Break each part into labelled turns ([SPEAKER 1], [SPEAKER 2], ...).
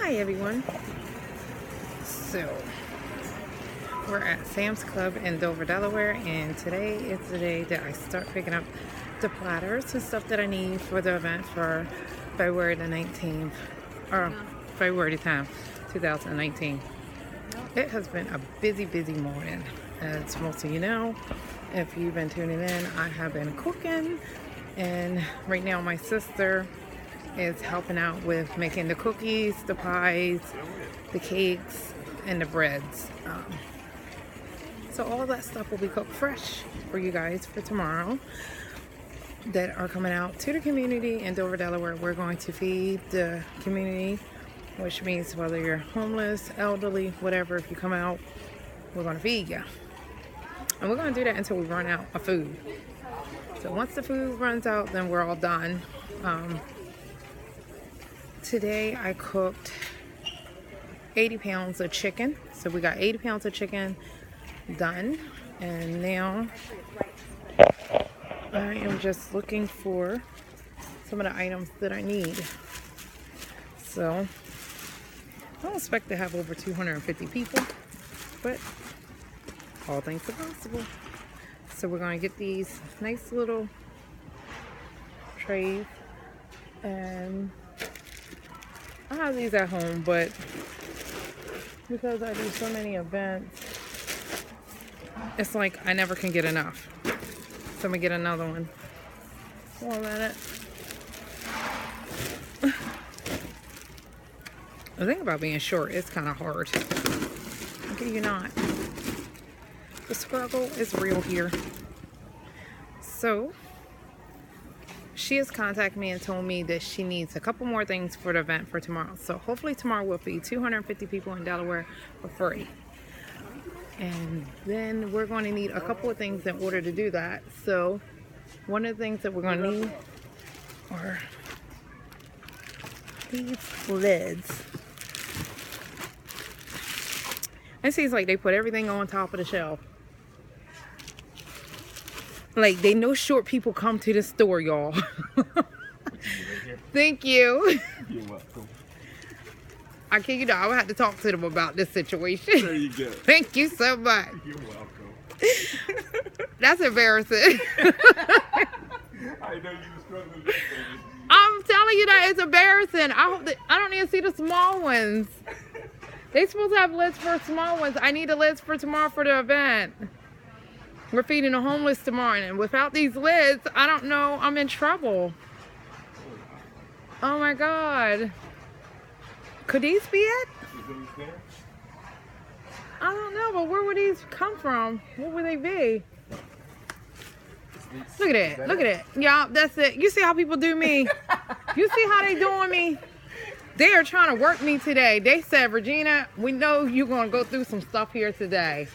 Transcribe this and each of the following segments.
[SPEAKER 1] Hi everyone. So we're at Sam's Club in Dover, Delaware, and today is the day that I start picking up the platters and stuff that I need for the event for February the 19th, or February 10th, 2019. It has been a busy morning. As most of you know, if you've been tuning in, I have been cooking, and right now my sister is helping out with making the cookies, the pies, the cakes, and the breads. So all that stuff will be cooked fresh for you guys for tomorrow that are coming out to the community in Dover, Delaware. We're going to feed the community, which means whether you're homeless, elderly, whatever, if you come out, we're going to feed you. And we're going to do that until we run out of food. So once the food runs out, then we're all done. Today I cooked 80 pounds of chicken. So we got 80 pounds of chicken done. And now I am just looking for some of the items that I need. So I don't expect to have over 250 people, but all things are possible. So we're going to get these nice little trays, and I have these at home, but because I do so many events, it's like I never can get enough. So I'm gonna get another one. One minute. The thing about being short, it's kind of hard. Okay, you're not. The struggle is real here. So she has contacted me and told me that she needs a couple more things for the event for tomorrow. So hopefully tomorrow we'll feed 250 people in Delaware for free. And then we're going to need a couple of things in order to do that. So one of the things that we're going to need are these lids. It seems like they put everything on top of the shelf. Like, they know short people come to the store, y'all. Thank you.
[SPEAKER 2] You're welcome.
[SPEAKER 1] I kid you not, I would have to talk to them about this situation.
[SPEAKER 2] There you go.
[SPEAKER 1] Thank you so much.
[SPEAKER 2] You're welcome.
[SPEAKER 1] That's embarrassing.
[SPEAKER 2] I know you were struggling with this, baby.
[SPEAKER 1] I'm telling you that it's embarrassing. I hope that I don't even see the small ones. They supposed to have lids for small ones. I need the lids for tomorrow for the event. We're feeding the homeless tomorrow, and without these lids, I don't know, I'm in trouble. Oh my God. Could these be it? I don't know, but where would these come from? What would they be? Look at that. Look at it. Y'all, that's it. You see how people do me? You see how they doing me? They are trying to work me today. They said, Regina, we know you're going to go through some stuff here today.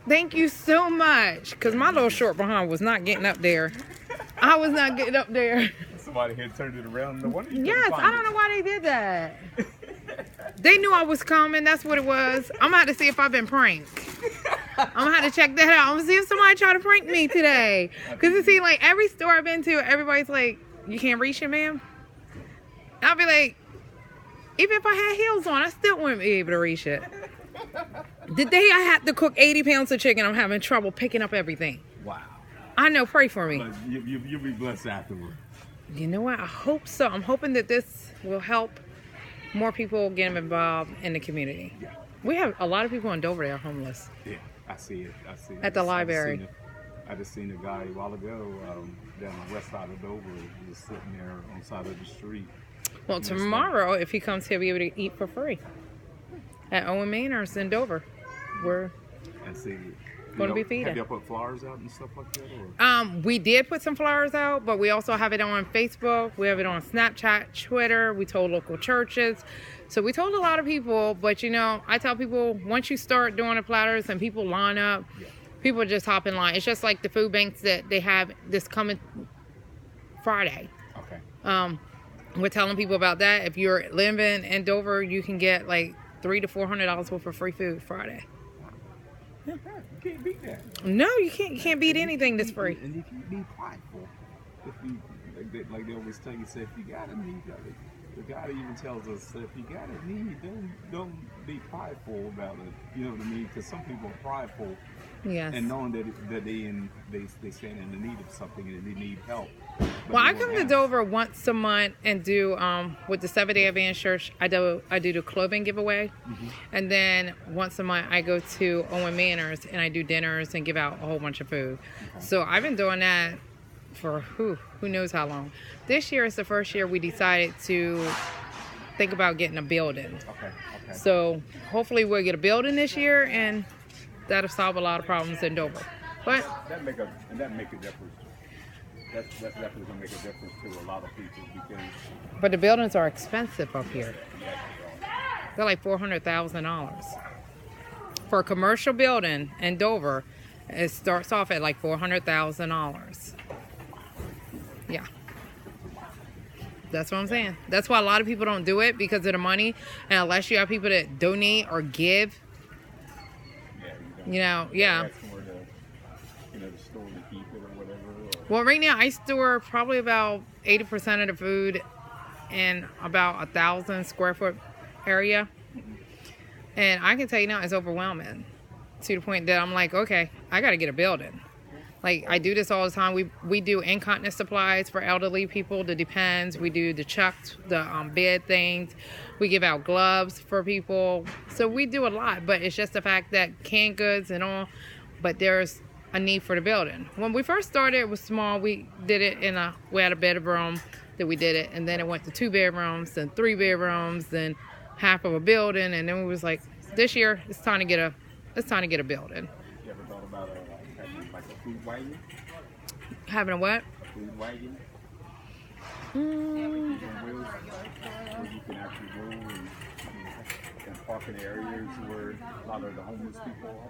[SPEAKER 1] Thank you so much. Because my little short behind was not getting up there. I was not getting up there.
[SPEAKER 2] Somebody had turned it around. No wonder you
[SPEAKER 1] Yes, I don't know why they did that. They knew I was coming. That's what it was. I'm going to have to see if I've been pranked. I'm going to have to check that out. I'm going to see if somebody tried to prank me today. Because it seems like every store I've been to, everybody's like, you can't reach it, ma'am? I'll be like, even if I had heels on, I still wouldn't be able to reach it. The day I had to cook 80 pounds of chicken, I'm having trouble picking up everything.
[SPEAKER 2] Wow.
[SPEAKER 1] I know, pray for me.
[SPEAKER 2] But you'll be blessed afterward.
[SPEAKER 1] You know what? I hope so. I'm hoping that this will help more people get involved in the community.
[SPEAKER 2] Yeah.
[SPEAKER 1] We have a lot of people in Dover that are homeless.
[SPEAKER 2] Yeah, I see it. I see it.
[SPEAKER 1] At the library.
[SPEAKER 2] I just seen a guy a while ago down the west side of Dover. He was sitting there on the side of the street.
[SPEAKER 1] Well, tomorrow, if he comes, he'll be able to eat for free at Owen Manors in Dover. We're
[SPEAKER 2] And see,
[SPEAKER 1] going to be feeding.
[SPEAKER 2] Have y'all put flyers out and stuff like that? Or?
[SPEAKER 1] We did put some flyers out, but we also have it on Facebook. We have it on Snapchat, Twitter. We told local churches. So we told a lot of people, but you know, I tell people, once you start doing the platters and people line up, people just hop in line. It's just like the food banks that they have this coming Friday.
[SPEAKER 2] Okay.
[SPEAKER 1] We're telling people about that. If you're living in Dover, you can get like $300 to $400 worth of free food Friday.
[SPEAKER 2] Yeah. You can't beat that.
[SPEAKER 1] No, you can't. You can't beat anything that's free.
[SPEAKER 2] And if you be prideful, if you like they always tell you, say if you got a need, the God even tells us if you got a need, don't be prideful about it. You know what I mean? Because some people are prideful
[SPEAKER 1] Yes.
[SPEAKER 2] and knowing that they stand in the need of something and they need help.
[SPEAKER 1] Well, I come to Dover once a month and do with the Seventh-day Adventist Church. I do the clothing giveaway, and then once a month I go to Owen Manors and I do dinners and give out a whole bunch of food. So I've been doing that for who knows how long. This year is the first year we decided to think about getting a building.
[SPEAKER 2] Okay.
[SPEAKER 1] So hopefully we'll get a building this year, and that'll solve a lot of problems in Dover. But
[SPEAKER 2] that make a difference. That's definitely gonna make a difference to a lot of people because.
[SPEAKER 1] the buildings are expensive up here. They're like $400,000 for a commercial building in Dover. It starts off at like $400,000. Yeah. That's what I'm saying. That's why a lot of people don't do it, because of the money. And unless you have people that donate or give, yeah.
[SPEAKER 2] That's more the store to keep it or whatever.
[SPEAKER 1] Well, right now I store probably about 80% of the food in about 1,000 square foot area. And I can tell you now, it's overwhelming to the point that I'm like, okay, I got to get a building. Like, I do this all the time. We do incontinence supplies for elderly people, the Depends. We do the chucks, the bed things. We give out gloves for people. So we do a lot, but it's just the fact that canned goods and all, but there's a need for the building. When we first started, it was small. We did it we had a bedroom that we did it, and then it went to 2 bedrooms, then 3 bedrooms, then half of a building, and then we was like, this year, it's time to get a building.
[SPEAKER 2] You ever thought about having like a food wagon?
[SPEAKER 1] Having a what?
[SPEAKER 2] A food wagon?
[SPEAKER 1] Mm.
[SPEAKER 2] Where you can actually go and park in areas where a lot of the homeless people are?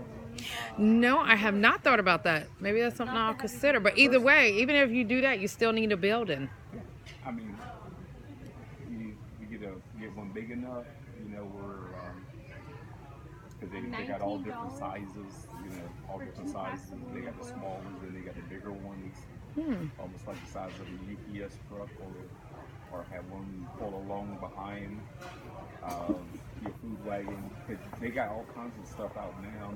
[SPEAKER 1] No, I have not thought about that. Maybe that's something I'll consider. But either way, even if you do that, you still need a building.
[SPEAKER 2] I mean, you get one big enough, where because they got all different sizes, all different sizes. They got the small ones and they got the bigger ones, almost like the size of a UPS truck, or have one pull along behind your food wagon. They got all kinds of stuff out now.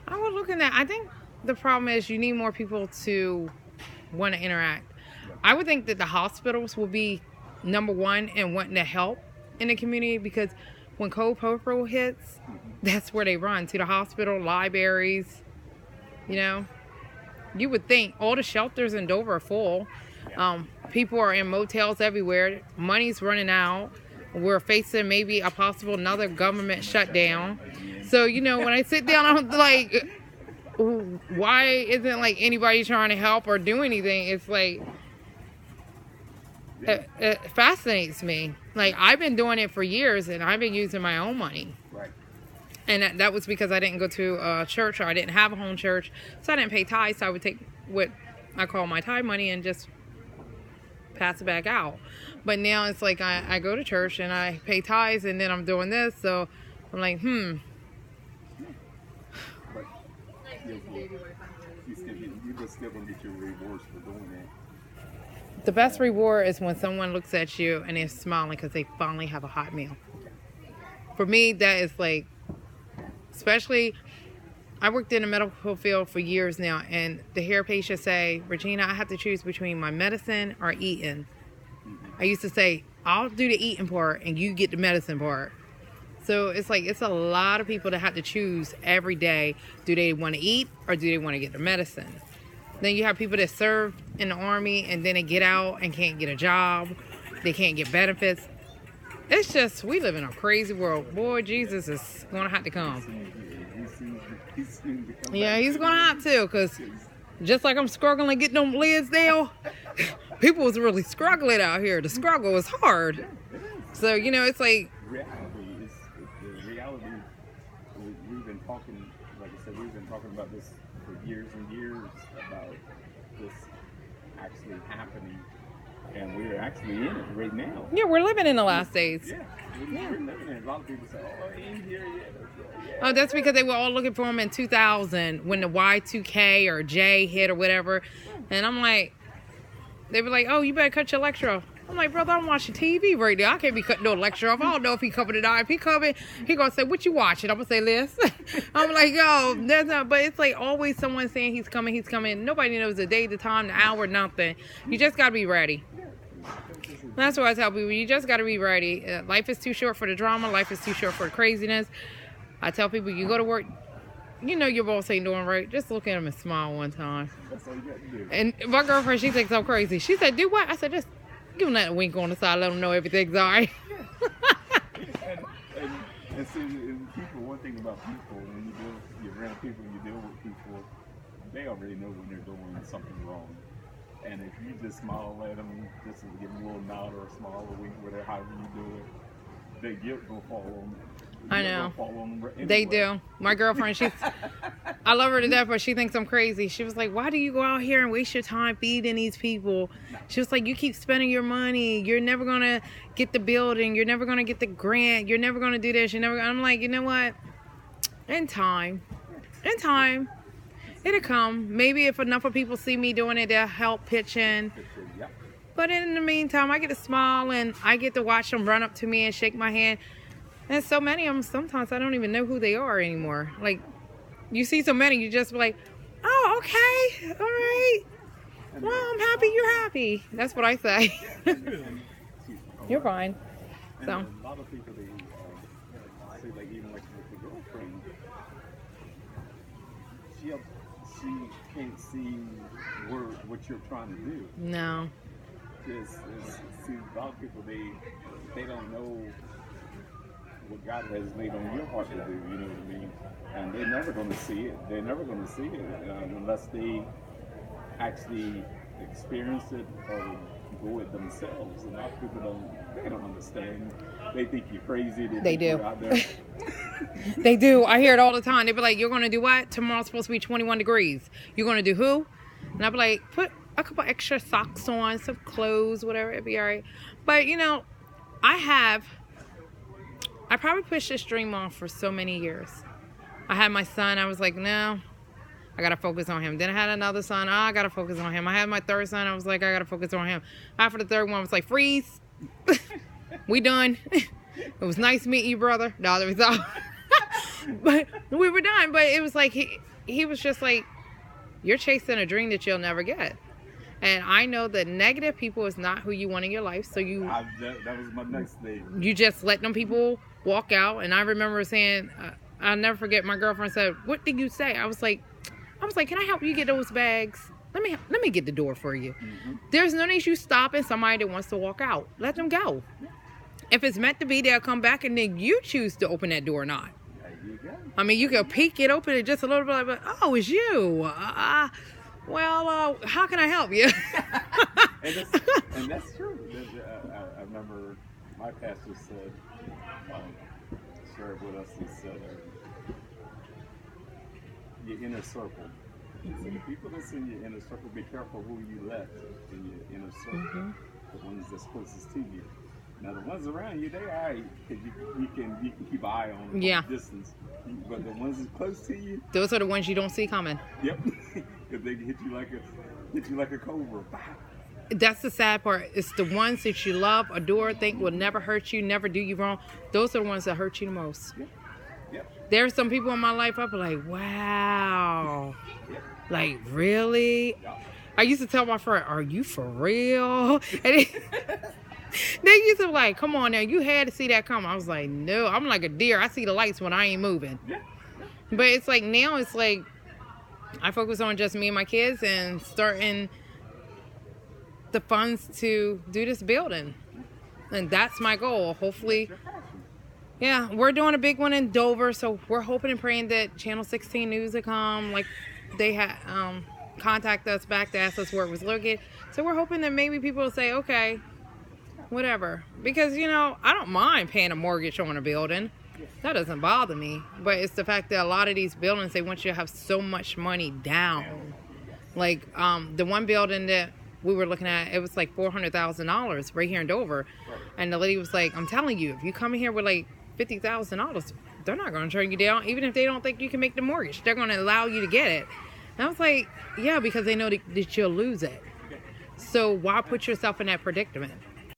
[SPEAKER 1] I was looking at. I think the problem is you need more people to want to interact. I would think that the hospitals will be number one in wanting to help in the community, because when cold purple hits, that's where they run to, the hospital, libraries. You would think all the shelters in Dover are full. People are in motels everywhere. Money's running out. We're facing maybe a possible another government shutdown. So, when I sit down, I'm like, why isn't like anybody trying to help or do anything? It's like, it fascinates me. Like, I've been doing it for years and I've been using my own money.
[SPEAKER 2] Right.
[SPEAKER 1] And that was because I didn't go to a church, or I didn't have a home church. So I didn't pay tithes. So I would take what I call my tithe money and just pass it back out. But now it's like I go to church and I pay tithes, and then I'm doing this. So I'm like,
[SPEAKER 2] But you just still gonna get your rewards for doing that.
[SPEAKER 1] The best reward is when someone looks at you and they're smiling because they finally have a hot meal. For me, that is like, especially, I worked in the medical field for years now, and to hear patients say, Regina, I have to choose between my medicine or eating. I used to say, I'll do the eating part and you get the medicine part. So it's like, it's a lot of people that have to choose every day. Do they want to eat or do they want to get the medicine? Then you have people that serve in the Army and then they get out and can't get a job. They can't get benefits. It's just, we live in a crazy world. Boy, Jesus is going to have to come. Yeah, he's going to have to, because just like I'm struggling to get them lids down, people was really struggling out here. The struggle is hard. So, it's like...
[SPEAKER 2] Reality, we've been talking, like I said, we've been talking about this for years and years, about this actually happening, and we're actually in it right now.
[SPEAKER 1] Yeah, we're living in the last days.
[SPEAKER 2] Yeah, we're living in it. A lot of people say, oh, he ain't here yet. Yeah.
[SPEAKER 1] Oh, that's because they were all looking for him in 2000 when the Y2K or J hit or whatever. And I'm like, They be like, oh, you better cut your lecture off. I'm like, brother, I'm watching TV right now. I can't be cutting no lecture off. I don't know if he coming tonight. If he coming, he gonna say, what you watching? I'm gonna say, Liz. I'm like, yo, there's not, but it's like always someone saying he's coming, he's coming. Nobody knows the day, the time, the hour, nothing. You just gotta be ready. That's what I tell people. You just gotta be ready. Life is too short for the drama. Life is too short for the craziness. I tell people, you go to work, you know your boss ain't doing right. Just look at him and smile one time.
[SPEAKER 2] That's all you got to do.
[SPEAKER 1] And my girlfriend, she thinks I'm crazy. She said, do what? I said, just give him that wink on the side, let him know everything's all right.
[SPEAKER 2] and see, and people, one thing about people, when you're around people, you deal with people, they already know when they're doing something wrong. And if you just smile at them, just give them a little nod or a smile or wink, whatever, however you do it, they guilt will fall on them.
[SPEAKER 1] I know.
[SPEAKER 2] Anyway.
[SPEAKER 1] They do. My girlfriend, I love her to death, but she thinks I'm crazy. She was like, why do you go out here and waste your time feeding these people? She was like, you keep spending your money. You're never going to get the building. You're never going to get the grant. You're never going to do this. I'm like, you know what? In time, it'll come. Maybe if enough of people see me doing it, they'll help pitch in. But in the meantime, I get to smile and I get to watch them run up to me and shake my hand. And so many of them, sometimes I don't even know who they are anymore. Like, you see so many, you just be like, oh, okay, all right. Well, I'm happy you're happy. That's what I say. You're fine. So.
[SPEAKER 2] A lot of people, they say, like, even like with the girlfriend, she can't see what you're trying to do.
[SPEAKER 1] No.
[SPEAKER 2] See, a lot of people, they don't know what God has laid on your heart to do, you know what I mean? And they're never going to see it. They're never going to see it unless they actually experience it or go it themselves. And a lot of people don't understand. They think you're crazy.
[SPEAKER 1] They do.
[SPEAKER 2] Out there.
[SPEAKER 1] They do. I hear it all the time. They be like, you're going to do what? Tomorrow's supposed to be 21 degrees. You're going to do who? And I be like, put a couple extra socks on, some clothes, whatever. It'd be all right. But, you know, I probably pushed this dream off for so many years. I had my son. I was like, no, I got to focus on him. Then I had another son. Oh, I got to focus on him. I had my third son. I was like, I got to focus on him. After the third one, I was like, freeze. We done. It was nice meeting you, brother. No, that was all. But we were done. But it was like, he was just like, you're chasing a dream that you'll never get. And I know that negative people is not who you want in your life. So
[SPEAKER 2] that was my next thing.
[SPEAKER 1] You just let them people walk out. And I remember saying, I'll never forget, my girlfriend said, what did you say? I was like, can I help you get those bags? Let me get the door for you. Mm-hmm. There's no need you stopping somebody that wants to walk out. Let them go. If it's meant to be, they'll come back and then you choose to open that door or not.
[SPEAKER 2] There you go.
[SPEAKER 1] I mean, you can peek it open it just a little bit, but oh, it's you. Well, how can I help you?
[SPEAKER 2] and that's true. I remember my pastor said, shared with us, he said, your inner circle. He said, the people that's in your inner circle, be careful who you let in your inner circle. Mm-hmm. The ones that's closest to you. Now the ones around you, they all right, because you can keep an eye on them from a distance. But the ones that's close to you,
[SPEAKER 1] those are the ones you don't see coming.
[SPEAKER 2] Yep. If they hit you like a cobra.
[SPEAKER 1] That's the sad part. It's the ones that you love, adore, think will never hurt you, never do you wrong. Those are the ones that hurt you the most.
[SPEAKER 2] Yep. Yep.
[SPEAKER 1] There are some people in my life I'll be like, wow. Yep. Like, really? Yep. I used to tell my friend, are you for real? And they used to be like, come on now, you had to see that come. I was like, no, I'm like a deer. I see the lights when I ain't moving. Yeah. But it's like, now it's like, I focus on just me and my kids and starting the funds to do this building. And that's my goal. Hopefully, yeah, we're doing a big one in Dover. So we're hoping and praying that Channel 16 News will come. Like, they had contact us back to ask us where it was located. So we're hoping that maybe people will say, okay, whatever. Because, you know, I don't mind paying a mortgage on a building. That doesn't bother me. But it's the fact that a lot of these buildings, they want you to have so much money down. Like, the one building that we were looking at, it was like $400,000 right here in Dover. And the lady was like, I'm telling you, if you come in here with like $50,000, they're not going to turn you down. Even if they don't think you can make the mortgage, they're going to allow you to get it. And I was like, yeah, because they know that you'll lose it. So why put yourself in that predicament?